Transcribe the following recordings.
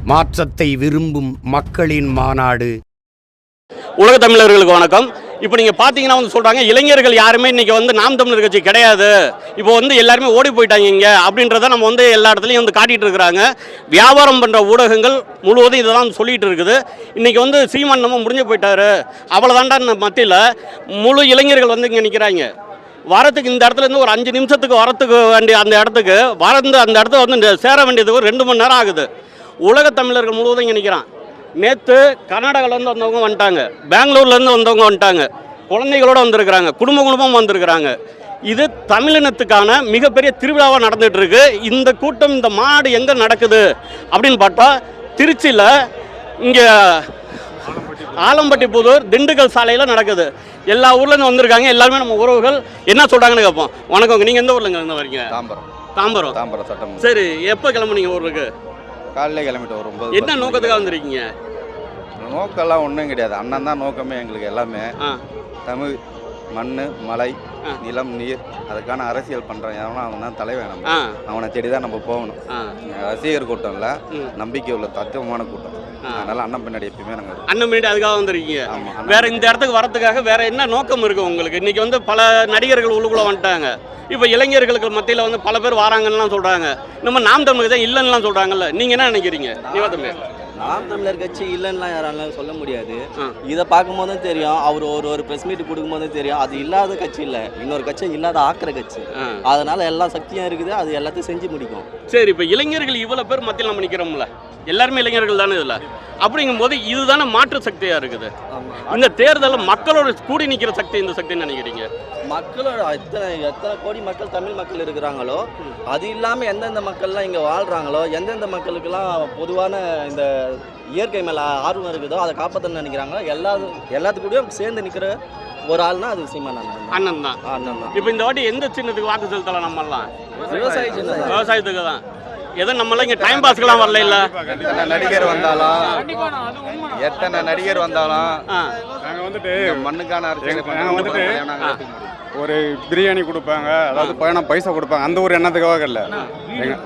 மாற்றத்தை விரும்பும் மக்களின் மாநாடு. உலக தமிழர்களுக்கு வணக்கம். இப்போ நீங்கள் பார்த்தீங்கன்னா வந்து சொல்கிறாங்க, இளைஞர்கள் யாருமே இன்றைக்கி வந்து நாம் தமிழர் கட்சி கிடையாது, இப்போ வந்து எல்லாருமே ஓடி போயிட்டாங்க இங்கே அப்படின்றத நம்ம வந்து எல்லா இடத்துலையும் வந்து காட்டிகிட்டு இருக்கிறாங்க. வியாபாரம் பண்ணுற ஊடகங்கள் முழுவதும் இதை தான் சொல்லிகிட்டு இருக்குது. இன்றைக்கி வந்து சீமான் நம்ம முடிஞ்சு போயிட்டார் அவ்வளோதாண்டா மத்தியில் முழு இளைஞர்கள் வந்து இங்கே நிற்கிறாங்க. வரத்துக்கு இந்த இடத்துலேருந்து ஒரு 5 நிமிஷத்துக்கு வரத்துக்கு வேண்டிய அந்த இடத்துக்கு அந்த இடத்துல வந்து சேர வேண்டியதுக்கு ஒரு 2 மணி நேரம் ஆகுது. உலக தமிழர்கள் முழுவதும் இங்கே நிற்கிறான். நேற்று கர்நாடகாவிலேருந்து வந்தவங்க வந்துட்டாங்க, பெங்களூர்லேருந்து வந்தவங்க வந்துட்டாங்க, குழந்தைகளோடு வந்திருக்கிறாங்க, குடும்பம் வந்திருக்கிறாங்க. இது தமிழினத்துக்கான மிகப்பெரிய திருவிழாவாக நடந்துகிட்டு இருக்கு. இந்த கூட்டம், இந்த மாநாடு எங்கே நடக்குது அப்படின்னு பார்த்தா திருச்சியில் இங்கே ஆலம்பட்டி புதூர் திண்டுக்கல் சாலையில் நடக்குது. எல்லா ஊர்லேருந்து வந்திருக்காங்க. எல்லாருமே நம்ம உறவுகள் என்ன சொல்கிறாங்கன்னு கேட்போம். வணக்கம், நீங்கள் எந்த ஊரில் இருந்து வரீங்க? தாம்பரம் சட்டம். சரி, எப்போ கிளம்புனீங்க ஊருக்கு? காலையிலே கிளம்பிட்டு வரும். என்ன நோக்கத்துக்காக வந்திருக்கீங்க? நோக்கெல்லாம் ஒன்றும் கிடையாது, அண்ணன் தான் நோக்கமே எங்களுக்கு. எல்லாமே தமிழ் மண் மலை நிலம் நீர் அதுக்கான அரசியல் பண்ணுறேன். எவனா அவன் தான் தலைவன். நம்ம அவனை தேடி தான் நம்ம போகணும். ரசிகர் கூட்டம் இல்லை, நம்பிக்கை உள்ள தத்துவமான கூட்டம். அதனால அண்ணன் பின்னாடி எப்பயுமே நாங்கள் அண்ணன் பின்னாடி அதுக்காக வந்திருக்கீங்க. ஆமாம். வேற இந்த இடத்துக்கு வரதுக்காக வேற என்ன நோக்கம் இருக்குது உங்களுக்கு? இன்னைக்கு வந்து பல நடிகர்கள் உள்ளுக்குள்ளே வந்துட்டாங்க. இப்போ இளைஞர்களுக்கு மத்தியில் வந்து பல பேர் வராங்கன்னு சொல்கிறாங்க. நம்ம நாம் தமிழர் தான் இல்லைன்னுலாம் சொல்கிறாங்கல்ல, நீங்கள் என்ன நினைக்கிறீங்க? நாம் தமிழர் கட்சி இல்லைன்னா யாராலும் சொல்ல முடியாது. இதை பார்க்கும்போதும் தெரியும், அவர் ஒரு ப்ரெஸ் மீட் கொடுக்கும்போதும் தெரியும், அது இல்லாத கட்சி இல்லை, இன்னொரு கட்சி இல்லாத ஆக்கிற கட்சி. அதனால எல்லா சக்தியும் இருக்குது, அது எல்லாத்தையும் செஞ்சு முடிக்கும். சரி, இப்போ இளைஞர்கள் இவ்வளோ பேர் மத்தியில் நம்ம நிற்கிறோம்ல, எல்லாருமே இளைஞர்கள் தானே இதில். அப்படிங்கும்போது இதுதானே மாற்று சக்தியாக இருக்குது. இந்த தேர்தலில் மக்களோட கூடி நிற்கிற சக்தி இந்த சக்தின்னு நினைக்கிறீங்க? மக்களோட எத்தனை கோடி மக்கள் தமிழ் மக்கள் இருக்கிறாங்களோ, அது இல்லாமல் எந்தெந்த மக்கள்லாம் இங்கே வாழ்கிறாங்களோ, எந்தெந்த மக்களுக்கெல்லாம் பொதுவான இந்த இயற்கை மேலே ஆர்வம் இருக்குதோ அதை காப்பாற்றணும்னு நினைக்கிறாங்களோ, எல்லாத்துக்கூடயும் சேர்ந்து நிற்கிற ஒரு ஆள்னா அது சீமான் அண்ணன் தான். இப்போ இந்த வாட்டி எந்த சின்னத்துக்கு வாக்கு செலுத்தலாம்? நம்மலாம் விவசாய சின்னம், விவசாயத்துக்கு தான். எதோ நம்மளாம் இங்கே டைம் பாஸ்க்கெல்லாம் வரல. இல்லை, எத்தனை நடிகர் வந்தாலும் நாங்கள் வந்துட்டு மண்ணுக்கான நாங்கள் வந்துட்டு ஒரு பிரியாணி கொடுப்பாங்க, அதாவது பைசா கொடுப்பாங்க, அந்த ஒரு எண்ணத்துக்காக இல்லை. எங்கள்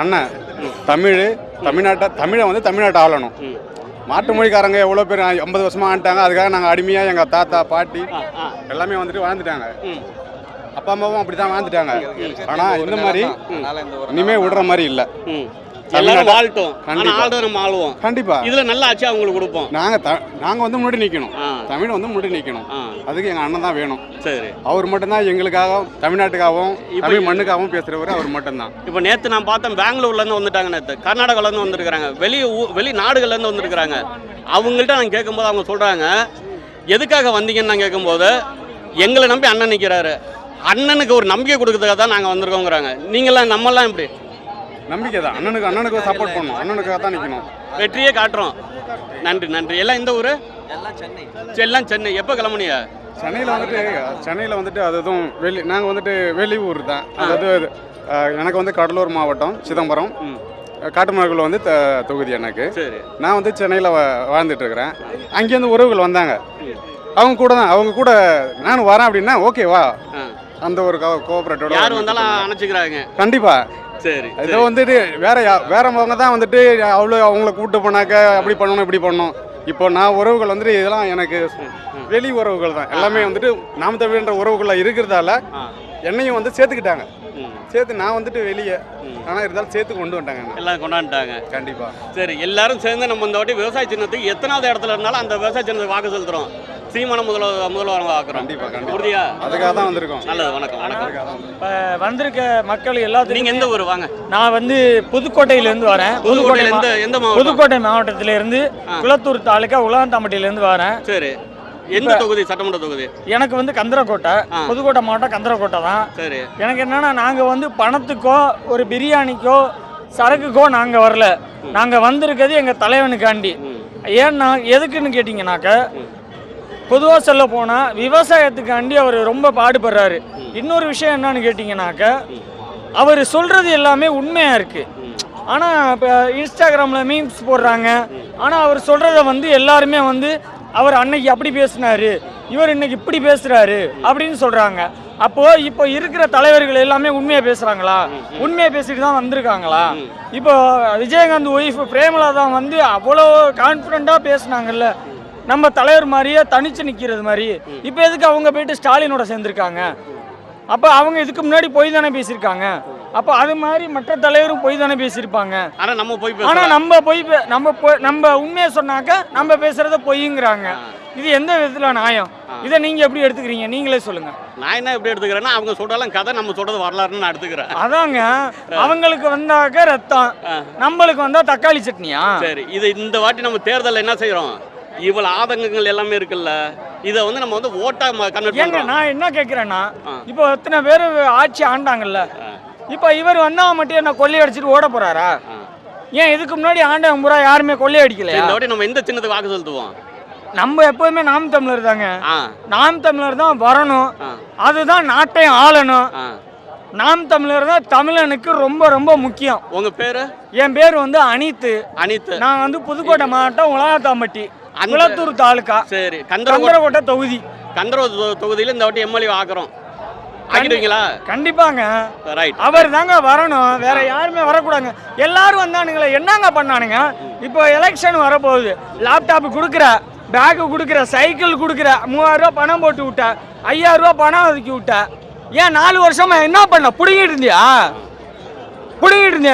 அண்ணன் தமிழை வந்து தமிழ்நாட்டை ஆளணும். மாட்டு மொழிக்காரங்க எவ்வளோ பேர் 50 வருஷமாக ஆண்டாங்க. அதுக்காக நாங்கள் அடிமையாக எங்கள் தாத்தா பாட்டி எல்லாமே வந்துட்டு வாழ்ந்துட்டாங்க. அப்பா அம்மாவும் அப்படி தான் வாழ்ந்துட்டாங்க. ஆனால் இந்த மாதிரி இனிமேல் விடுற மாதிரி இல்லை. எல்லாரும் வாழ்த்தோம், நம்ம ஆளுவோம். கண்டிப்பா இதுல நல்ல ஆட்சி அவங்களுக்கு கொடுப்போம். நாங்க வந்து முன்னாடி நிக்கணும், தமிழ் வந்து முன்னாடி நிக்கணும். அதுக்கு எங்க அண்ணன் தான் வேணும். சரி, அவர் மட்டும்தான் எங்களுக்காகவும் தமிழ்நாட்டுக்காகவும் தமிழ் மண்ணுக்காகவும் பேசுறவர் அவர் மட்டும்தான். இப்போ நேற்று நான் பார்த்தேன், பெங்களூர்ல இருந்து வந்துட்டாங்க, நேற்று கர்நாடகால இருந்து வந்திருக்காங்க, வெளிநாடுகள்ல இருந்து வந்திருக்காங்க. அவங்கள்ட்ட நான் கேட்கும்போது அவங்க சொல்றாங்க, எதுக்காக வந்தீங்கன்னு நான் கேட்கும்போது, எங்களை நம்பி அண்ணன் நிற்கிறாரு, அண்ணனுக்கு ஒரு நம்பிக்கை கொடுக்கறதுக்காக தான் நாங்கள் வந்திருக்கோங்கிறாங்க. நீங்களாம் நம்மளாம் எப்படி? நம்பிக்கை தான். அண்ணனுக்கு சப்போர்ட் பண்ணணும், அண்ணனுக்காக தான் நிற்கணும், வெற்றியே காட்டுறோம். நன்றி. எல்லாம் இந்த ஊர்? எல்லாம் சென்னை. எப்போ கிளம்புனீங்க? சென்னையில் வந்துட்டு அதுவும் நாங்கள் வந்துட்டு வெளியூர் தான். அதாவது எனக்கு வந்து கடலூர் மாவட்டம் சிதம்பரம் காட்டுமரக்குள்ள வந்து தொகுதி எனக்கு. நான் வந்து சென்னையில் வாழ்ந்துட்டு இருக்கிறேன். அங்கேருந்து உறவுகள் வந்தாங்க, அவங்க கூட நானும் வரேன் அப்படின்னா ஓகேவா, அந்த ஒரு கோஆபரேட்டோட யார் வந்தாலும் அணைச்சிக்கிறாங்க. கண்டிப்பா. சரி, இதை வந்துட்டு வேறவங்க தான் வந்துட்டு அவங்கள கூப்பிட்டு போனாக்க அப்படி பண்ணணும் இப்படி பண்ணணும். இப்போ நான் உறவுகள் வந்துட்டு இதெல்லாம் எனக்கு வெளி உறவுகள் தான் எல்லாமே வந்துட்டு நாம் தமிழ்ன்ற உறவுகளில் இருக்கிறதால என்னையும் வந்து சேர்த்துக்கிட்டாங்க. சேர்த்து நான் வந்துட்டு வெளியே, ஆனால் இருந்தாலும் சேர்த்து கொண்டு வந்துட்டாங்க, எல்லாம் கொண்டாந்துட்டாங்க. கண்டிப்பா. சரி, எல்லாரும் சேர்ந்து நம்ம இந்த வாட்டி விவசாய சின்னத்துக்கு எத்தனாவது இடத்துல இருந்தாலும் அந்த விவசாய சின்னத்துக்கு வாக்கு செலுத்துறோம். சீமான முதல்வராக ஆக்குறோம். கண்டிப்பா. அதுக்காக தான் வந்திருக்கோம். நல்லது. வணக்கம். இப்போ வந்திருக்க மக்கள் எல்லாத்துக்கும். நீங்கள் எந்த ஊர்? வாங்க. நான் வந்து புதுக்கோட்டையிலேருந்து வரேன். எந்த புதுக்கோட்டை மாவட்டத்திலேருந்து குளத்தூர் தாலுக்கா உலகந்தாம்பட்டியிலேருந்து வரேன். சரி, எந்த தொகுதி? சட்டமன்ற தொகுதி? எனக்கு வந்து கந்தரக்கோட்டை, புதுக்கோட்டை மாவட்டம் கந்தரக்கோட்டை தான். சரி, எனக்கு என்னன்னா, நாங்கள் வந்து பணத்துக்கோ ஒரு பிரியாணிக்கோ சரக்குக்கோ நாங்கள் வரல. நாங்கள் வந்திருக்கிறது எங்கள் தலைவனுக்காண்டி. ஏன்னா எதுக்குன்னு கேட்டிங்கனாக்க, பொதுவாக சொல்ல போனால் விவசாயத்துக்காண்டி அவர் ரொம்ப பாடுபடுறாரு. இன்னொரு விஷயம் என்னன்னு கேட்டிங்கனாக்க, அவர் சொல்கிறது எல்லாமே உண்மையாக இருக்குது. ஆனால் இப்போ இன்ஸ்டாகிராமில் மீம்ஸ் போடுறாங்க. ஆனால் அவர் சொல்கிறத வந்து எல்லாருமே வந்து அவர் அன்னைக்கு அப்படி பேசினாரு, இவர் இன்னைக்கு இப்படி பேசுகிறாரு அப்படின்னு சொல்கிறாங்க. அப்போது இப்போ இருக்கிற தலைவர்கள் எல்லாமே உண்மையாக பேசுகிறாங்களா? உண்மையாக பேசிட்டு தான் வந்திருக்காங்களா? இப்போ விஜயகாந்த் ஒய்ஃப் பிரேமலா தான் வந்து அவ்வளோ கான்ஃபிடண்ட்டாக பேசுனாங்கல்ல, நம்ம தலைவர் மாதிரியே தனிச்சு நிற்கிறது மாதிரி. இப்போ எதுக்கு அவங்க போயிட்டு ஸ்டாலினோட சேர்ந்துருக்காங்க? அப்போ அவங்க இதுக்கு முன்னாடி போய் தானே பேசியிருக்காங்க. அப்போ அது மாதிரி மற்ற தலைவரும் போய் தானே பேசியிருப்பாங்க. ஆனால் நம்ம நம்ம உண்மையை சொன்னாக்க நம்ம பேசுகிறத பொய்ங்கிறாங்க. இது எந்த விதத்தில் நியாயம்? இதை நீங்கள் எப்படி எடுத்துக்கிறீங்க? நீங்களே சொல்லுங்கள். நான் என்ன எப்படி எடுத்துக்கிறேன்னா, அவங்க சொல்கிறாலும் கதை, நம்ம சொல்கிறது வரலாறுன்னு நான் எடுத்துக்கிறேன். அதாங்க, அவங்களுக்கு வந்தாக்க ரத்தம், நம்மளுக்கு வந்தால் தக்காளி சட்னியா? சரி, இது இந்த வாட்டி நம்ம தேர்தலில் என்ன செய்கிறோம்? இவ்வளவு ஆதங்கங்கள் எல்லாமே இருக்குல்ல, இதை வந்து நம்ம வந்து ஓட்டா கன்வெர்ட் பண்றோம். நான் என்ன கேட்குறேன்னா, இப்போ எத்தனை பேர் ஆட்சி ஆண்டாங்கல்ல, இப்போ இவர் வந்தா மட்டும் என்ன கொள்ளை அடிச்சுட்டு ஓட போறாரா? ஏன் இதுக்கு முன்னாடி ஆண்டவன் பூரா யாருமே கொள்ளை அடிக்கலையா? இந்த வாட்டி நம்ம எந்த சின்னத்துக்கு வாக்கு செலுத்துவோம்? நம்ம எப்போதுமே நாம் தமிழர் தாங்க. நாம் தமிழர் தான் வரணும், அதுதான் நாட்டையும் ஆளணும். நாம் தமிழர் தான் தமிழனுக்கு ரொம்ப ரொம்ப முக்கியம். உங்க பேரு? என் பேர் வந்து அனித்து. நான் வந்து புதுக்கோட்டை மாவட்டம் உலகத்தாம்பட்டி, குளத்தூர் தாலுக்கா. சரி, கந்தரகோட்டை தொகுதி. கந்தரகோட்டை தொகுதியில் இந்த வாட்டி எம்எல்ஏ ஆக்குறோம். ஆக்கிடுவீங்களா? கண்டிப்பாங்க. ரைட், அவர் தாங்க வரணும், வேற யாருமே வரக்கூடாதுங்க. எல்லாரும் வந்தானுங்களே, என்னங்க பண்ணானுங்க? இப்போ எலெக்ஷன் வரப்போகுது, லேப்டாப் கொடுக்குற, பேக்கு கொடுக்குற, சைக்கிள் கொடுக்குற, 3000 ரூபா பணம் போட்டு விட்ட, 5000 ரூபா பணம் ஒதுக்கி விட்ட. ஏன் 4 வருஷமா என்ன பண்ண? புடுங்கிட்டு இருந்தியா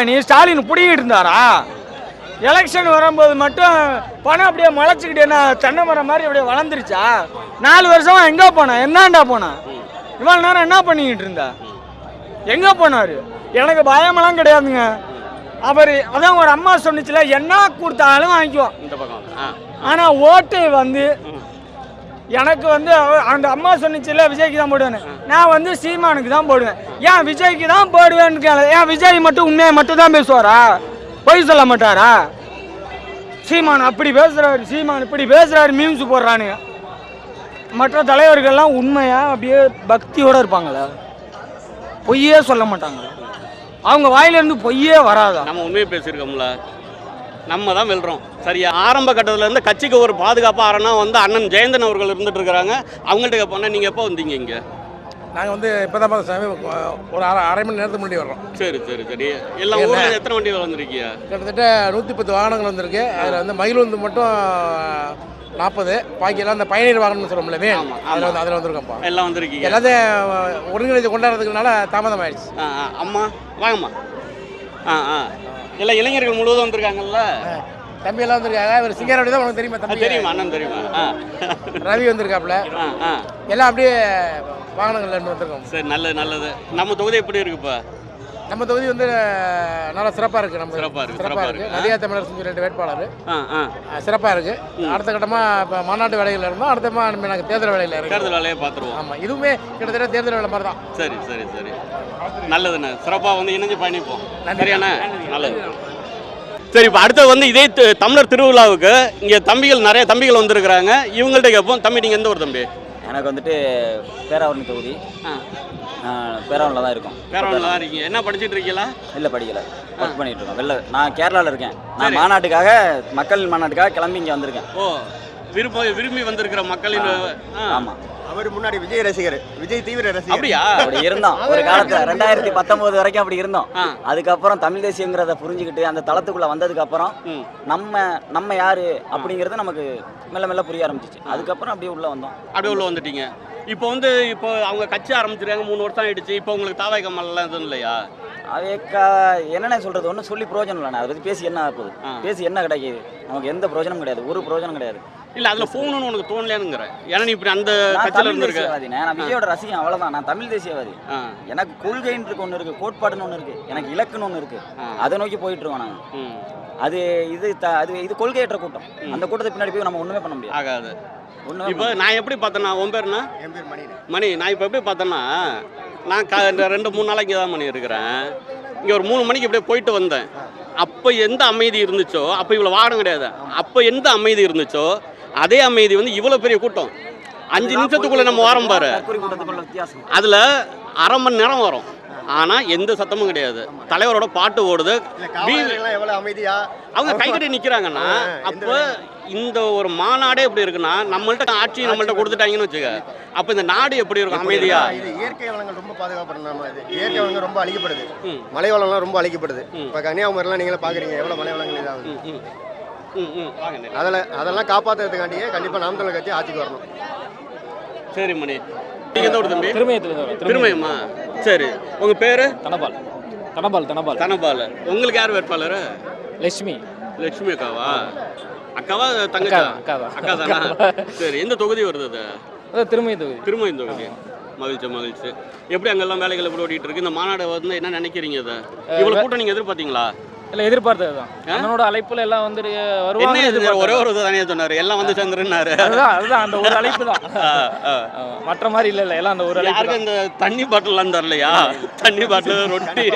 நீ? ஸ்டாலின் புடுங்கிட்டு இருந்தாரா? எலெக்ஷன் வரும்போது மட்டும் பணம் அப்படியே முளைச்சிக்கிட்டு என்ன தென்னை மரம் மாதிரி அப்படியே வளர்ந்துருச்சா? 4 வருஷமா எங்கே போனா? என்னண்டா போனா? இவ்வளோ நேரம் என்ன பண்ணிக்கிட்டு இருந்தா? எங்கே போனார்? எனக்கு பயமெல்லாம் கிடையாதுங்க. அவர் அதான் ஒரு அம்மா சொன்னிச்சுல, என்ன கொடுத்தாலும் வாங்கிக்குவோம். ஆனால் ஓட்டு வந்து எனக்கு வந்து அந்த அம்மா சொன்னிச்சுல, விஜய்க்கு தான் போடுவேன்னு. நான் வந்து சீமானுக்கு தான் போடுவேன். ஏன் விஜய்க்கு தான் போடுவேன்னு கேள. ஏன் விஜய் மட்டும் உண்மையை மட்டும் தான் பேசுவாரா? பொய் சொல்ல மாட்டாரா? சீமான் அப்படி பேசுகிறாரு, சீமான் இப்படி பேசுகிறாரு, மீம்ஸ் போடுறானுங்க. மற்ற தலைவர்கள்லாம் உண்மையாக அப்படியே பக்தியோடு இருப்பாங்களா? பொய்யே சொல்ல மாட்டாங்க. அவங்க வாயிலேருந்து பொய்யே வராதா? நம்ம உண்மையை பேசியிருக்கோம்ல, நம்ம தான் வெல்றோம். சரியா? ஆரம்ப கட்டத்திலேருந்து கட்சிக்கு ஒரு பாதுகாப்பாக அரணா வந்து அண்ணன் ஜெயந்தன் அவர்கள் இருந்துட்டு இருக்கிறாங்க. அவங்கள்ட்ட கேட்போம், நீங்கள் எப்போ வந்தீங்க இங்கே? நாங்கள் வந்து இப்போ தான் ஒரு அரை மணி நேரத்துக்கு முன்னாடி வர்றோம். சரி சரி சரி. எல்லா ஊரில் எத்தனை வண்டி வந்திருக்கீங்க? கிட்டத்தட்ட 110 வாகனங்கள் வந்திருக்கு. அதில் வந்து மகிழுந்து மட்டும் 40, பாக்கியெல்லாம் அந்த பயணியர் வாகனம்னு சொல்லுவோம்ல, அதில் வந்திருக்கோம்ப்பா. எல்லாம் வந்திருக்கீங்க. எல்லாத்தையும் ஒருங்கிணைந்து கொண்டாடுறதுக்குனால தாமதம் ஆயிடுச்சு. அம்மா வாங்கம்மா. எல்லாம் இளைஞர்கள் முழுவதும் வந்திருக்காங்கல்ல. தம்பி எல்லாம் வந்திருக்காங்க. ஒரு சிங்கரவடி தான் உனக்கு தெரியுமா? தம்பி தெரியுமா? அண்ணன் தெரியுமா? ரவி வந்திருக்காப்புல. எல்லாம் அப்படியே வாகனங்கள் வந்திருக்கோம். சரி, நல்லது நல்லது. நம்ம தொகுதி எப்படி இருக்குப்பா? நம்ம தொகுதி வந்து நல்லா சிறப்பாக இருக்குது. நம்ம சிறப்பாக இருக்குது. நதியா தமிழரசு 2 வேட்பாளர் சிறப்பாக இருக்குது. அடுத்த கட்டமாக இப்போ மாநாட்டு வேலைகள் இருந்தோம். அடுத்தமாக நாங்கள் தேர்தல் வேலையில் இருக்கோம். தேர்தல் வேலையை பார்த்துருவோம். ஆமாம், இதுவுமே கிட்டத்தட்ட தேர்தல் வேலை மாதிரி தான். சரி சரி சரி, நல்லதுண்ணே. சிறப்பாக வந்து இணைஞ்சு பயணிப்போம். சரியாண்ணே? நல்லது. சரி, இப்போ அடுத்து வந்து இதே தமிழர் திருவிழாவுக்கு இங்கே நிறைய தம்பிகள் வந்திருக்கிறாங்க. இவங்கள்ட்ட கேட்போம். தம்பி, நீங்கள் எந்த ஒரு தம்பி? எனக்கு வந்துட்டு பேராவூரணி தொகுதி. பேராவூரில் தான் இருக்கும். பேராவூரில் தான் இருக்கீங்க. என்ன படிச்சுட்டு இருக்கீங்களா? இல்லை, படிக்கலை, ஒர்க் பண்ணிட்டு இருக்கோம். நான் கேரளாவில் இருக்கேன். நான் மாநாட்டுக்காக, மக்கள் மாநாட்டுக்காக கிளம்பி இங்கே வந்திருக்கேன். ஓ, விரும்பி வந்திருக்கிற மக்களின். ஆமாம், அவர் முன்னாடி விஜய் ரசிகர், விஜய் தீவிர ரசிகர். அப்படியா? அப்படி இருந்தோம் ஒரு காலத்துல. 2019 வரைக்கும் அப்படி இருந்தோம். அதுக்கப்புறம் தமிழ் தேசியங்கிறத புரிஞ்சுக்கிட்டு அந்த தளத்துக்குள்ள வந்ததுக்கு அப்புறம் நம்ம யாரு அப்படிங்கிறது நமக்கு மெல்ல மெல்ல புரிய ஆரம்பிச்சிச்சு. அதுக்கப்புறம் அப்படியே உள்ள வந்தோம். அப்படியே உள்ள வந்துட்டீங்க. இப்போ அவங்க கட்சி ஆரம்பிச்சிருக்காங்க, 3 வருஷம் ஆயிடுச்சு. இப்போ உங்களுக்கு தாவாய் கமல்லாம் எதுவும் இல்லையா? அவைக்கா என்னென்ன சொல்றது, ஒன்றும் சொல்லி பிரயோஜனம் இல்லைண்ணா. அதை பற்றி பேசி என்ன ஆகுது? பேசி என்ன கிடைக்கிது? நமக்கு எந்த பிரயோஜனம் கிடையாது, ஒரு பிரயோஜனம் கிடையாது. இல்லை, அதில் போகணும்னு உனக்கு தோணலையானுங்கிற. ஏன்னா நீ இப்படி அந்த கட்சியில் இருந்திருக்க. நான் விஜயோட ரசிகன், அவ்வளோதான். நான் தமிழ் தேசியவாதி. எனக்கு கொள்கைன்னு ஒன்று இருக்குது, கோட்பாடுன்னு ஒன்று இருக்குது, எனக்கு இலக்குன்னு ஒன்று இருக்குது. அதை நோக்கி போயிட்டு இருக்கோம் நாங்கள். அது இது கொள்கையற்ற கூட்டம். அந்த கூட்டத்தை பின்னாடி போய் நம்ம ஒன்றுமே பண்ண முடியாது. ஆகாது. இப்போ நான் எப்படி பார்த்தேன்னா, உன் பேருண்ணா? என் பேர் மணி. நான் இப்போ எப்படி பார்த்தேன்னா, நான் 2-3 நாளைக்கு இங்கே தான் இருக்கிறேன். இங்கே ஒரு 3 மணிக்கு இப்படியே போயிட்டு வந்தேன். அப்போ எந்த அமைதி இருந்துச்சோ, அப்போ இவ்வளோ வாடம் கிடையாது. அப்போ எந்த அமைதி இருந்துச்சோ அதே அமைதி வந்து இவ்வளோ பெரிய கூட்டம் 5 நிமிஷத்துக்குள்ளே நம்ம வாரம் பாரு. அதில் அரை மணி நேரம் வரும். ஆனால் எந்த சத்தமும் கிடையாது. தலைவரோட பாட்டு ஓடுது. எவ்வளவு அமைதியா அவங்க கைகட்டி நிற்கிறாங்கன்னா அப்போ இந்த ஒரு மாநாடே எப்படி இருக்குன்னா நம்மள்ட்ட ஆட்சி நம்மள்ட்ட கொடுத்துட்டாங்கன்னு வச்சுக்க. அப்போ இந்த நாடு எப்படி இருக்கும்? அமைதியா. இது இயற்கை வளங்கள் ரொம்ப பாதுகாப்படுறாங்க. இது இயற்கை வளங்கள் ரொம்ப அழிக்கப்படுது. மலை வளம்லாம் ரொம்ப அழிக்கப்படுது. இப்போ கன்னியாகுமரிலாம் நீங்களே பார்க்குறீங்க எவ்வளோ மலை வளங்கள் இதாகுது. அதெல்லாம் காப்பாற்றுறதுக்காண்டியே கண்டிப்பாக நாம் தமிழர் கட்சி ஆட்சிக்கு வரணும். சரி மணி, நீங்க எந்த ஊர் தம்பி? திருமயத்தில். திருமயமா? சரி, உங்க பேரு? தனபால். தனபால். தனபால். தனபால். உங்களுக்கு யார் வேட்பாளர்? லட்சுமி. லட்சுமி அக்காவா? அக்காவா தங்கச்சா? அக்கா தானா? சரி, எந்த தொகுதி வருது அது? அதான் திருமய தொகுதி. திருமயம் தொகுதி. மகிழ்ச்சி மகிழ்ச்சி. எப்படி அங்கெல்லாம் வேலைகள் எப்படி ஓடிட்டு இருக்கு? இந்த மாநாடு வந்து என்ன நினைக்கிறீங்க? அதை இவ்வளவு கூட்டம் நீங்க எதிர்பார்த்தீங்களா? இல்லை, எதிர்பார்த்தது தான். என்னோட அழைப்புல எல்லாம் வந்து வருவாங்க. ஒரே ஒரு தானே சொன்னாரு, எல்லாம் வந்து சேர்ந்துருன்னாரு. அதுதான் அந்த ஒரு அழைப்பு தான். மற்ற மாதிரி இல்லை, எல்லாம் அந்த ஒரு அழைப்பு. இந்த தண்ணி பாட்டில்லாம் தரலையா? தண்ணி பாட்டில், ரொட்டி.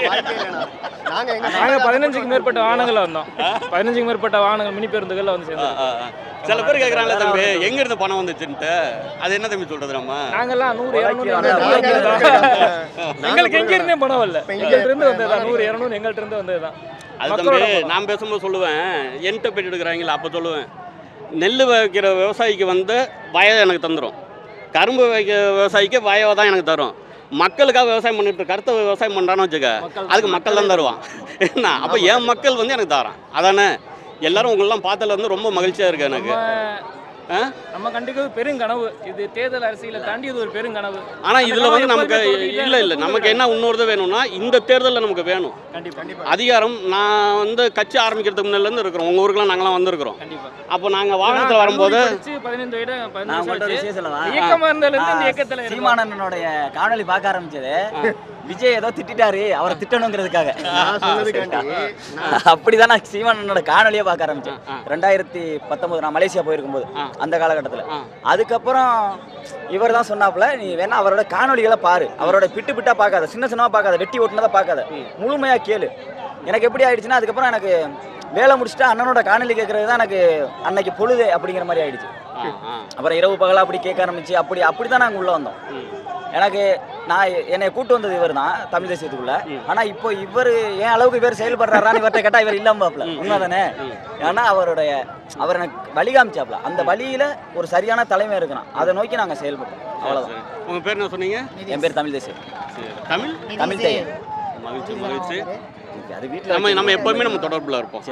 நாங்கள் 15க்கு மேற்பட்ட வாகனங்கள் வந்தோம். 15க்கு மேற்பட்ட வாகனங்கள் மினி பேருந்துகளில் வந்து சேர்ந்தோம். சில பேர் கேட்குறாங்களே தம்பி, எங்க இருந்து பணம் வந்துச்சுன்ட்டு. அது என்ன தம்பி சொல்றது? நம்ம நாங்கெல்லாம் 100, 200 எங்களுக்கு எங்க இருந்தே பணம் வரல. எங்கள்கிட்ட இருந்து வந்ததுதான் 100, 200 எங்கள்கிட்ட இருந்து வந்ததுதான். அது தம்பி நான் பேசும்போது சொல்லுவேன், என்கிட்ட போயிட்டு எடுக்கிறாங்களா அப்போ சொல்லுவேன், நெல் வைக்கிற விவசாயிக்கு வந்து வயதை எனக்கு தந்துடும், கரும்பு வைக்கிற விவசாயிக்கு வயவை தான் எனக்கு தரும். மக்களுக்காக விவசாயம் பண்ணிட்டு கருத்தை விவசாயம் பண்ணுறான்னு வச்சுக்க, அதுக்கு மக்கள் தான் தருவான். என்ன அப்போ என் மக்கள் வந்து எனக்கு தரான். அதானே? எல்லாரும் உங்களெல்லாம் பார்த்ததுல வந்து ரொம்ப மகிழ்ச்சியாக இருக்குது எனக்கு. நம்ம கண்டிப்பாக பெருங்கனவு இது. தேர்தல் அரசியலை தாண்டி இது ஒரு பெருங்கனவு. ஆனால் இதில் வந்து நமக்கு இல்லை நமக்கு என்ன இன்னொரு வேணும்னா, இந்த தேர்தலில் நமக்கு வேணும் அதிகாரம். நான் வந்து கட்சி ஆரம்பிக்கிறதுக்கு முன்னாடிலேருந்து இருக்கிறோம். உங்கள் ஊருக்குலாம் நாங்களாம் வந்திருக்கிறோம். அப்போ நாங்கள் வாகனத்தில் வரும்போது 15 சீமானனுடைய காணொலி பார்க்க ஆரம்பிச்சது. விஜய் ஏதோ திட்டாரு, அவரை திட்டணுங்கிறதுக்காக. அப்படிதான் நான் சீமானனோட காணொலியை பார்க்க ஆரம்பிச்சேன். 2019 நான் மலேசியா போயிருக்கும் போது, அந்த காலகட்டத்தில். அதுக்கப்புறம் இவர் தான் சொன்னாப்புல, நீ வேணா அவரோட காணொலிகளை பாரு, அவரோட பிட்டா பார்க்காத, சின்ன சின்னமாக பார்க்காத, வெட்டி ஓட்டுனதை பார்க்காத, முழுமையாக கேளு. எனக்கு எப்படி ஆயிடுச்சுன்னா, அதுக்கப்புறம் எனக்கு வேலை முடிச்சுட்டு அண்ணனோட காணொலி கேட்கறது தான் எனக்கு அன்னைக்கு பொழுது அப்படிங்கிற மாதிரி ஆயிடுச்சு. அப்புறம் இரவு பகலாக அப்படி கேட்க ஆரம்பிச்சு, அப்படி தான் நாங்கள் உள்ளே வந்தோம். எனக்கு என்னை கூட்டு வந்தது இவர் தான் தமிழ் தேசியத்துக்குள்ள. ஆனால் இப்போ இவர் என் அளவுக்கு இவர் செயல்படுறாரான்னு இவர்கிட்ட கேட்டால் இவர் இல்லாம உண்மை தானே? ஏன்னா அவர் எனக்கு வழி காமிச்சாப்ல. அந்த வழியில ஒரு சரியான தலைமை இருக்கிறான், அதை நோக்கி நாங்கள் செயல்பட்டோம். அவ்வளோதான். உங்கள் பேர் என்ன சொன்னீங்க? என் பேர் தமிழ் தேசியம். தமிழ் தேயன். மகிழ்ச்சி. அது வீட்டில் நம்ம எப்போவுமே நம்ம தொடர்பில் இருப்போம்.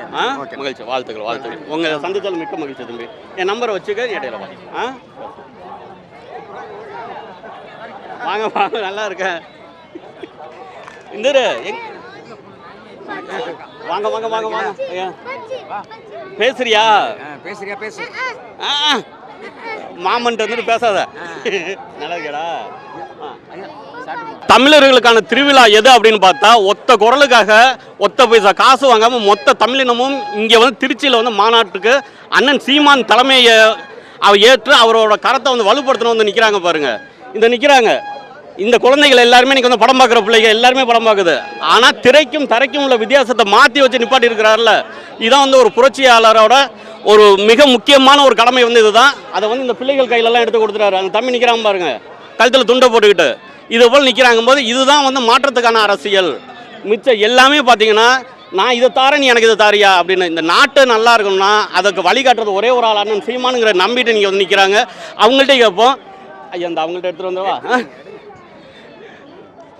மகிழ்ச்சி. வாழ்த்துக்கள். உங்கள் சந்தித்தால் மிக்க மகிழ்ச்சி தம்பி. என் நம்பரை வச்சுக்க, இடையில வாங்க. நல்லா இருக்கேன். இந்த வாங்க. பேசுறியா? மாமன்ட்டு வந்துட்டு பேசாத. நல்லா இருக்கேடா. தமிழர்களுக்கான திருவிழா எது அப்படின்னு பார்த்தா, ஒத்த குரலுக்காக ஒத்த பைசா காசு வாங்காம மொத்த தமிழினமும் இங்கே வந்து திருச்சியில் வந்து மாநாட்டுக்கு அண்ணன் சீமான் தலைமையை ஏற்று அவரோட கரத்தை வந்து வலுப்படுத்தணும் வந்து நிற்கிறாங்க பாருங்க. நிற்கிறாங்க இந்த குழந்தைகள் எல்லாருமே இன்னைக்கு வந்து படம் பார்க்குற பிள்ளைங்க எல்லாருமே படம் பார்க்குது. ஆனால் திரைக்கும் தரைக்கும் உள்ள வித்தியாசத்தை மாற்றி வச்சு நிப்பாட்டி இருக்கிறாருல, இதான் வந்து ஒரு புரட்சியாளரோட ஒரு மிக முக்கியமான ஒரு கடமை வந்து இதுதான். அதை வந்து இந்த பிள்ளைகள் கையிலெல்லாம் எடுத்து கொடுத்துறாரு. அந்த தம்பி நிற்கிறாங்க பாருங்க, கழுத்தில் துண்டை போட்டுக்கிட்டு இது போல் நிற்கிறாங்க போது, இதுதான் வந்து மாற்றத்துக்கான அரசியல். மிச்சம் எல்லாமே பார்த்தீங்கன்னா, நான் இதை தாரேன், நீ எனக்கு இதை தாரியா அப்படின்னு. இந்த நாட்டை நல்லா இருக்கணும்னா அதுக்கு வழிகாட்டுறது ஒரே ஒரு ஆள் அண்ணன் சீமானுங்கிற நம்பிட்டு நீங்கள் வந்து நிற்கிறாங்க. அவங்கள்ட்ட கேட்போம். ஐயா அந்த அவங்கள்ட்ட எடுத்துகிட்டு வந்துடுவா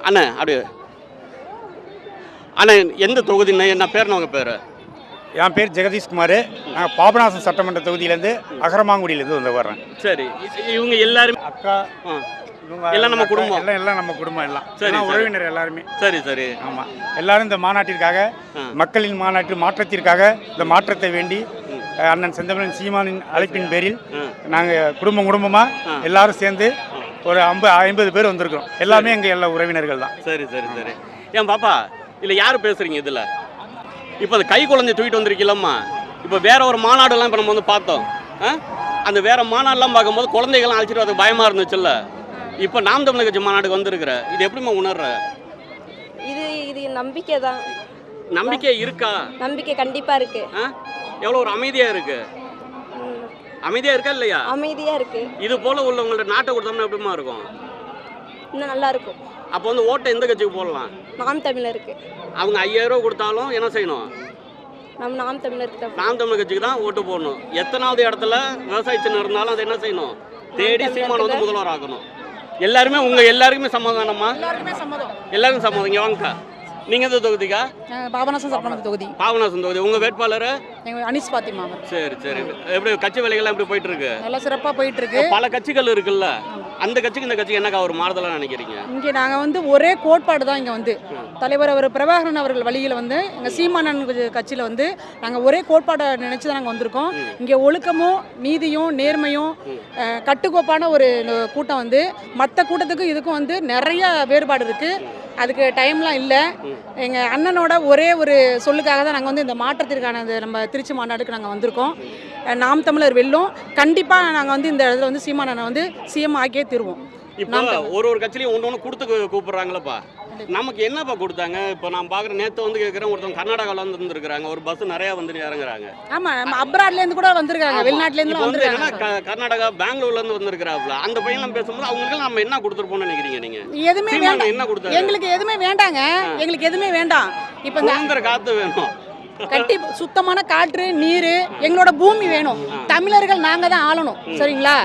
அண்ணா. அப்படியே அண்ணா, எந்த தொகுதிண்ணே? என்ன பேர்? உங்கள் பேர்? என் பேர் ஜெகதீஷ்குமார். நான் பாபநாசம் சட்டமன்ற தொகுதியிலேருந்து அகரமாங்குடியிலேருந்து வந்து வர்றேன். சரி, இவங்க எல்லாருமே அக்கா எல்லாம் நம்ம குடும்பம்? எல்லாம் நம்ம குடும்பம், எல்லாம் சரி, உறவினர் எல்லாருமே. சரி. ஆமாம், எல்லாரும் இந்த மாநாட்டிற்காக, மக்களின் மாநாட்டு மாற்றத்திற்காக, இந்த மாற்றத்தை வேண்டி அண்ணன் செந்தமிழன் சீமானின் அழைப்பின் பேரில் நாங்கள் குடும்பமாக எல்லாரும் சேர்ந்து ஒரு 50 பேர் வந்திருக்கிறோம். எல்லாமே எங்கள் எல்லா உறவினர்கள் தான். சரி. ஏன் பாப்பா இல்லை யார் பேசுகிறீங்க இதில்? இப்போ அந்த கை குழந்தை தூக்கிட்டு வந்திருக்கீங்களம்மா. இப்போ வேற ஒரு மாநாடுலாம் இப்போ நம்ம வந்து பார்த்தோம். அந்த வேற மாநாடுலாம் பார்க்கும்போது குழந்தைகள்லாம் அழைச்சிட்டு வரதுக்கு பயமாக இருந்துச்சுல்ல. இப்போ நாம் தமிழர் கட்சி மாநாடுக்கு வந்திருக்கிற, இது எப்படிமா உணர்ற? இது நம்பிக்கை தான். நம்பிக்கை இருக்கா? நம்பிக்கை கண்டிப்பாக இருக்கு. எவ்வளோ ஒரு அமைதியாக இருக்கு. அமைதியா இருக்கா இல்லையா? அமைதியா இருக்கு. இது போல உள்ளவங்கள்ட்ட நாட்டை கொடுத்தோம்னா எப்படிமா இருக்கும்? இன்னும் நல்லா இருக்கும். அப்போ வந்து ஓட்டை எந்த கட்சிக்கு போடலாம்? நாம் தமிழருக்கு. அவங்க 5000 ரூபா கொடுத்தாலும் என்ன செய்யணும்? நம்ம நாம் தமிழருக்கு தான். நாம் தமிழர் கட்சிக்கு தான் ஓட்டு போடணும். எத்தனாவது இடத்துல விவசாய சின்னம் இருந்தாலும் அது என்ன செய்யணும்? தேடி சீமான் வந்து முதல்வர் ஆக்கணும். எல்லாருமே எல்லாருக்குமே சமாதானமா? எல்லாருக்கும் சம்மதம். இங்கே வாங்கக்கா. நீங்கள் எந்த தொகுதிக்கா? பாபநாசம் சட்டமன்ற தொகுதி. பாபநாசம் தொகுதி. உங்கள் வேட்பாளர்? அனிஸ் பாத்திமா. சரி சரி. எப்படி கட்சி வேலைகள்லாம் எப்படி போயிட்டு இருக்கு? நல்லா சிறப்பாக போயிட்டு இருக்கு. பல கட்சிகள் இருக்குல்ல, அந்த கட்சிக்கு இந்த கட்சிக்கு என்னக்கா ஒரு மாறுதலாக நினைக்கிறீங்க? இங்கே நாங்கள் வந்து ஒரே கோட்பாடு தான். இங்கே வந்து தலைவர் அவர் பிரபாகரன் அவர்கள் வழியில் வந்து எங்கள் சீமானன் கட்சியில் வந்து நாங்கள் ஒரே கோட்பாடை நினச்சி தான் நாங்கள் வந்திருக்கோம். இங்கே ஒழுக்கமும் நீதியும் நேர்மையும் கட்டுக்கோப்பான ஒரு கூட்டம் வந்து மற்ற கூட்டத்துக்கும் இதுக்கும் வந்து நிறைய வேறுபாடு இருக்குது. அதுக்கு டைம்லாம் இல்லை. எங்கள் அண்ணனோட ஒரே ஒரு சொல்லுக்காக தான் நாங்கள் வந்து இந்த மாற்றத்திற்கான நம்ம திருச்சி மாநாடுக்கு நாங்கள் வந்திருக்கோம். நாம் தமிழர் வெல்லும். கண்டிப்பாக நாங்கள் வந்து இந்த இடத்துல வந்து சீமானனை வந்து சிஎம் ஆக்கியே தருவோம். இப்போ ஒரு கட்சியிலையும் ஒன்று கொடுத்து கூப்பிட்றாங்களப்பா. நமக்கு என்னப்பா கொடுத்தாங்க? இப்போ நான் பார்க்குற நேற்று வந்து கேட்குறேன், ஒருத்தவங்க கர்நாடகாவில் வந்து வந்துருக்காங்க, ஒரு பஸ் நிறையா வந்து இறங்குறாங்க. ஆமாம், நம்ம அப்ராட்லேருந்து கூட வந்திருக்காங்க, வெளிநாட்டிலேருந்து வந்திருக்காங்க. கர்நாடகா பெங்களூர்லேருந்து வந்திருக்கிறாப்புல. அந்த பையன்லாம் பேசும்போது அவங்களுக்கு நம்ம என்ன கொடுத்துருப்போம்னு நினைக்கிறீங்க நீங்கள்? எதுவுமே வேண்டாம். என்ன கொடுத்தாங்க? எங்களுக்கு எதுவுமே வேண்டாங்க. எங்களுக்கு எதுவுமே வேண்டாம். இப்போ சுதந்திர காற்று வேணும், கட்டி சுத்தமான காற்று நீர், எங்களோட பூமி வேணும். தமிழர்கள் நாங்கள் தான் ஆளணும். சரிங்களா?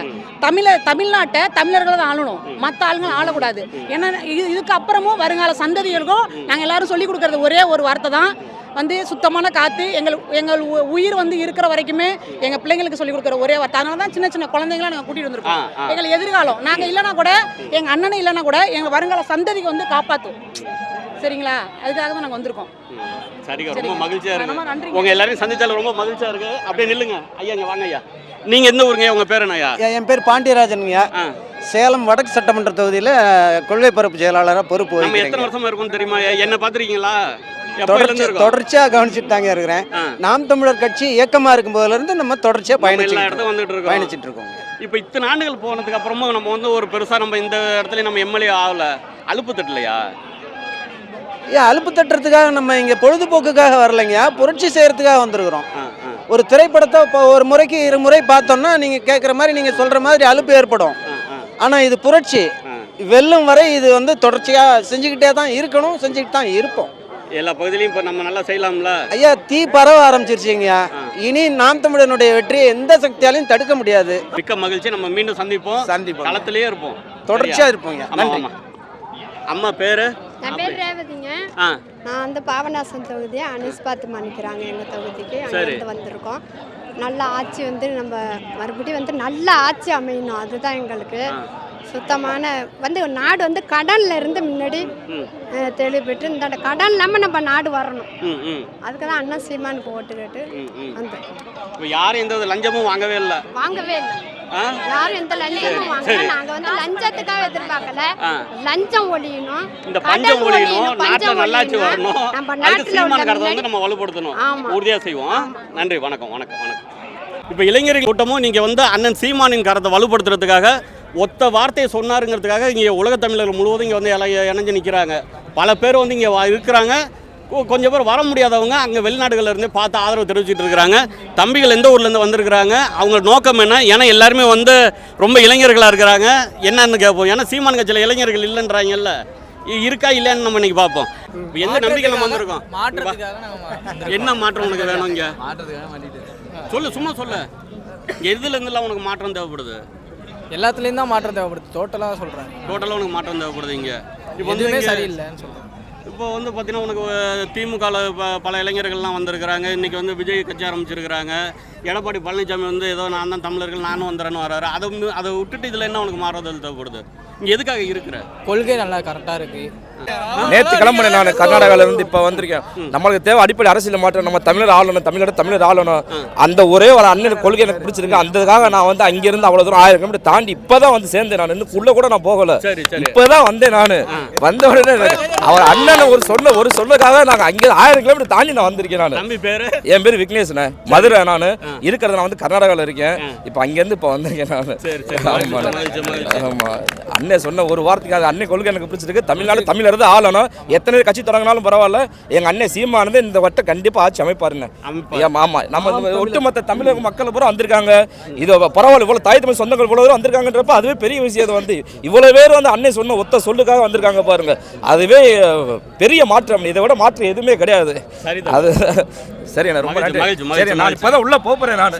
தமிழ்நாட்டை தமிழர்கள் தான் ஆளணும், மற்ற ஆளுங்களும் ஆளக்கூடாது. ஏன்னா இதுக்கு அப்புறமும் வருங்கால சந்ததிகளுக்கும் நாங்கள் எல்லாரும் சொல்லிக் கொடுக்கறது ஒரே ஒரு வார்த்தை தான் வந்து சுத்தமான காற்று. எங்கள் உயிர் வந்து இருக்கிற வரைக்குமே எங்கள் பிள்ளைங்களுக்கு சொல்லிக் கொடுக்குற ஒரே வார்த்தை. அதனால தான் சின்ன சின்ன குழந்தைங்களாம் நாங்கள் கூட்டிகிட்டு வந்திருக்கோம். எங்களுக்கு எதிர்காலம் நாங்கள் இல்லைனா கூட, எங்கள் அண்ணனை இல்லைனா கூட எங்கள் வருங்கால சந்ததிக்கு வந்து காப்பாற்றும். சரிங்களா? அதுக்காக தான் நாங்கள் வந்திருக்கோம். சரிங்க, ரொம்ப மகிழ்ச்சியாக இருக்கு. உங்கள் எல்லாரையும் சந்திச்சாலும் ரொம்ப மகிழ்ச்சியாக இருக்குது. அப்படியே நில்லுங்க ஐயா, இங்கே வாங்க ஐயா. நீங்கள் எந்த ஊருங்க? உங்கள் பேர் என்னய்யா? என் பேர் பாண்டியராஜனுங்க. சேலம் வடக்கு சட்டமன்ற தொகுதியில் கொள்கை பரப்பு செயலாளராக பொறுப்பு. நம்ம எத்தனை வருஷமா இருக்கும்னு தெரியுமா? என்ன பார்த்துருக்கீங்களா? தொடர்ச்சியாக கவனிச்சுட்டு தாங்க இருக்கிறேன். நாம் தமிழர் கட்சி இயக்கமாக இருக்கும் போதுலேருந்து நம்ம தொடர்ச்சியாக பயணிச்சுட்டு இருக்கோம். இப்போ இத்தனை ஆண்டுகள் போனதுக்கு அப்புறமும் நம்ம வந்து ஒரு பெருசாக நம்ம இந்த இடத்துல நம்ம எம்எல்ஏ ஆகல, அலுப்பு தட்டலையா? ஏன் அலுப்பு தட்டுறதுக்காக நம்ம இங்கே பொழுதுபோக்குக்காக வரலைங்க, புரட்சி செய்யறதுக்காக வந்திருக்கிறோம். ஒரு திரைப்படத்தை இப்போ ஒரு முறைக்கு 2 முறை பார்த்தோம்னா நீங்கள் கேட்குற மாதிரி நீங்கள் சொல்கிற மாதிரி அலுப்பு ஏற்படும். ஆனால் இது புரட்சி வெல்லும் வரை இது வந்து தொடர்ச்சியாக செஞ்சுக்கிட்டே தான் இருக்கணும், செஞ்சுக்கிட்டு தான் இருப்போம். எல்லா பகுதியிலையும் இப்போ நம்ம நல்லா செய்யலாம்ல ஐயா. தீ பரவ ஆரம்பிச்சிருச்சிங்க. இனி நாம் தமிழனுடைய வெற்றியை எந்த சக்தியாலையும் தடுக்க முடியாது. மிக்க மகிழ்ச்சி. நம்ம மீண்டும் சந்திப்போம். களத்திலேயே இருப்போம், தொடர்ச்சியாக இருப்போங்க. நன்றி. அம்மா பேரு? என் பேர் ரேவதிங்க. நான் வந்து பாபநாசம் தொகுதியை அனிஸ் பாத்திமா நிற்கிறாங்க எங்கள் தொகுதிக்கு. அங்கேருந்து வந்திருக்கோம். நல்ல ஆட்சி வந்து நம்ம மறுபடியும் வந்து நல்ல ஆட்சி அமையணும், அதுதான் எங்களுக்கு. சுத்தமான வந்து நாடு வந்து கடன்ல இருந்து முன்னாடி தெளிவுபெற்று இந்த கடன் இல்லாமல் நம்ம நாடு வரணும். அதுக்கு தான் அண்ணா சீமானுக்கு ஓட்டு கேட்டு வந்திருக்கோம். யாரும் எந்த லஞ்சமும் வாங்கவே இல்லை. யாரும் எந்த லஞ்சமும் வாங்கல. நாங்க வந்து லஞ்சத்துக்காக எதிர்பார்க்கல. லஞ்சம் ஒழியணும், இந்த பஞ்சம் ஒழியணும், நாட்டுல நல்லாட்சி வரணும். நம்ம நாட்டுல வந்து நம்ம வலுப்படுத்தணும், உறுதியா செய்வோம். நன்றி, வணக்கம் வணக்கம் வணக்கம். இப்போ இளைஞர்கள் கூட்டமும் நீங்கள் வந்து அண்ணன் சீமானின் கரத்தை வலுப்படுத்துறதுக்காக ஒத்த வார்த்தையை சொன்னாருங்கிறதுக்காக இங்கே உலகத் தமிழர்கள் முழுவதும் இங்கே வந்து இணைஞ்சு நிற்கிறாங்க. பல பேர் வந்து இங்கே இருக்கிறாங்க. கொஞ்சம் பேர் வர முடியாதவங்க அங்கே வெளிநாடுகளில் இருந்து பார்த்து ஆதரவு தெரிவிச்சுட்டு இருக்கிறாங்க. தம்பிகள் எந்த ஊர்லேருந்து வந்திருக்கிறாங்க, அவங்க நோக்கம் என்ன? ஏன்னா எல்லாருமே வந்து ரொம்ப இளைஞர்களாக இருக்கிறாங்க. என்னன்னு கேட்போம். ஏன்னா சீமான் கட்சியில் இளைஞர்கள் இல்லைன்றாங்கல்ல, இருக்கா இல்லைன்னு நம்ம இன்னைக்கு பார்ப்போம். எந்த நம்பிக்கை நம்ம வந்திருக்கோம்? என்ன மாற்றம் உனக்கு வேணும்? இங்கே சொல்லு, சும்மா சொல்லு. எதுலேருந்துலாம் உனக்கு மாற்றம் தேவைப்படுது? எல்லாத்துலேயும் தான் மாற்றம் தேவைப்படுது. டோட்டலாக சொல்கிறேன். டோட்டலாக உனக்கு மாற்றம் தேவைப்படுது. இங்கே இப்போ வந்து சரியில்லைன்னு சொல்கிறேன். இப்போ வந்து பார்த்தீங்கன்னா உனக்கு திமுகவில் பல இளைஞர்கள்லாம் வந்திருக்கிறாங்க. இன்றைக்கி வந்து விஜய் கட்சி ஆரம்பிச்சிருக்கிறாங்க. எடப்பாடி பழனிசாமி வந்து ஏதோ நான் தான் தமிழர்கள் நானும் வந்துறேன்னு வர்றாரு. அதை விட்டுட்டு இதில் என்ன உனக்கு மாறுதல் தேவைப்படுது? இங்கே எதுக்காக இருக்கிற? கொள்கை நல்லா கரெக்டாக இருக்குது. நேற்று கிளம்புனேன் நான் கர்நாடகாவில் இருந்து இப்போ வந்திருக்கேன். நம்மளுக்கு தேவை அடிப்படை அரசியல் மாற்றம். நம்ம தமிழர் ஆளணும், தமிழர் ஆளணும். அந்த ஒரே ஒரு அண்ணன் கொள்கை எனக்கு பிடிச்சிருக்கு. அந்ததுக்காக நான் வந்து அங்கேருந்து அவ்வளோ தூரம் 1000 கிலோமீட்டர் தாண்டி இப்போ தான் வந்து சேர்ந்தேன். நான் இன்னும் உள்ள கூட நான் போகலை, இப்போ தான் வந்தேன். நான் வந்த உடனே அவர் அண்ணன் ஒரு சொல்லுக்காக நாங்கள் அங்கே 1000 கிலோமீட்டர் தாண்டி நான் வந்திருக்கேன். நான் என் பேர் விக்னேஷ்ண்ணே, மதுரை. நான் இருக்கிறது நான் வந்து கர்நாடகாவில் இருக்கேன். இப்போ அங்கேருந்து இப்போ வந்திருக்கேன் நான். ஆமாம், அண்ணன் சொன்ன ஒரு வார்த்தைக்காக அண்ணன் கொள்கை எனக்கு பிடிச்சிருக்கு. தமிழ்நாடு தமிழர் தமிழர் தான் ஆளணும். எத்தனை கட்சி தொடங்கினாலும் பரவாயில்ல, எங்கள் அண்ணன் சீமானது இந்த வட்டம் கண்டிப்பாக ஆட்சி அமைப்பாருங்க. ஆமாம், நம்ம ஒட்டுமொத்த தமிழக மக்கள் பூரா வந்திருக்காங்க. இது பரவாயில்ல, இவ்வளோ தாய் தமிழ் சொந்தங்கள் இவ்வளோ பேர் வந்திருக்காங்கன்றப்ப அதுவே பெரிய விஷயம். வந்து இவ்வளோ பேர் வந்து அண்ணன் சொன்ன ஒத்த சொல்லுக்காக வந்திருக்காங்க பாருங்க, அதுவே பெரிய மாற்றம். இதை விட மாற்றம் எதுவுமே கிடையாது. அது சரி, ரொம்ப நன்றி. சரி, நான் இப்போ தான் உள்ளே போகிறேன் நான்.